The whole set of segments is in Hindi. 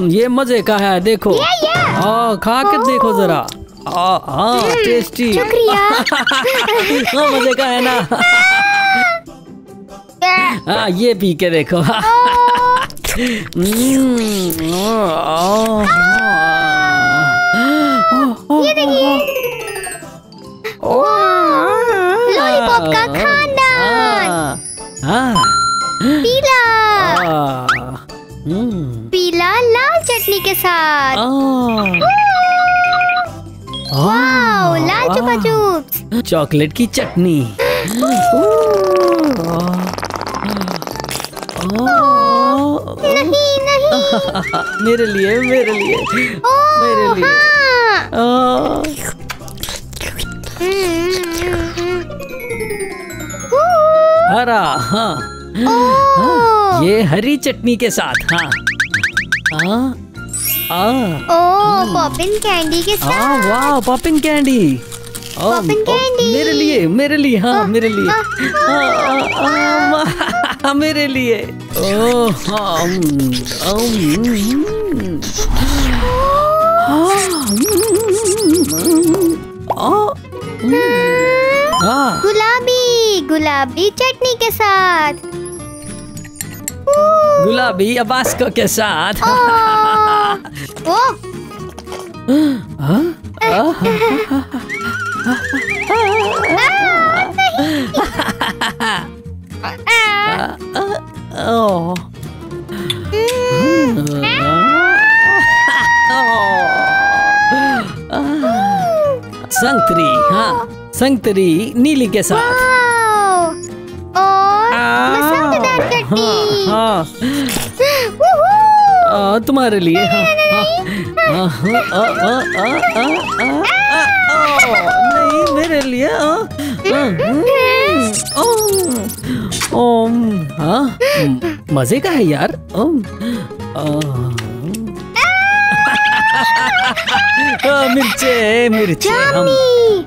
ये मजे का है, देखो। खा के देखो जरा। टेस्टी। शुक्रिया। मजे का है ना। ये पी के देखो। ये देखिए, लॉलीपॉप का खानदान। पीला पीला लाल चटनी के साथ। वाओ, लाल चुपा चुप्स। चॉकलेट की चटनी। नहीं नहीं। मेरे लिए मेरे लिए मेरे लिए। हरा। हाँ, ये हरी चटनी के साथ। पॉपिन कैंडी के साथ। वाह, पॉपिन कैंडी। पॉपिन कैंडी मेरे लिए मेरे लिए। हाँ, मेरे लिए। मेरे लिए। गुलाबी गुलाबी चटनी के साथ। गुलाबी अबास्को के साथ। संतरी। हाँ, संतरी नीली के साथ। और मसालेदार चटनी। तुम्हारे लिए। नहीं, मेरे लिए। मजे का है यार। मिर्चे मिर्चे।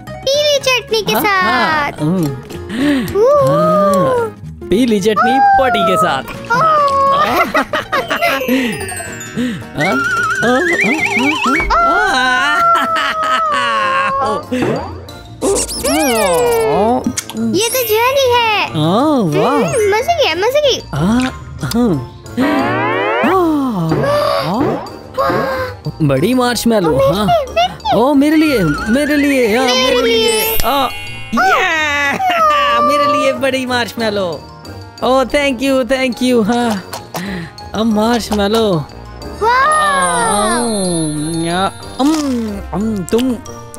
पीली चटनी के साथ। पीली चटनी पटी के साथ। ये तो जेली है। मजे की है, मजे की। बड़ी मार्शमैलो। हाँ, मेरे लिए मेरे लिए। मेरे लिए। मेरे लिए बड़ी Marshmallow. Thank you thank you. हाँ, मार्शमैलो।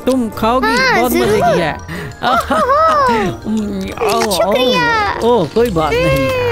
तुम खाओगी? बहुत मजे की है। शुक्रिया। कोई बात नहीं।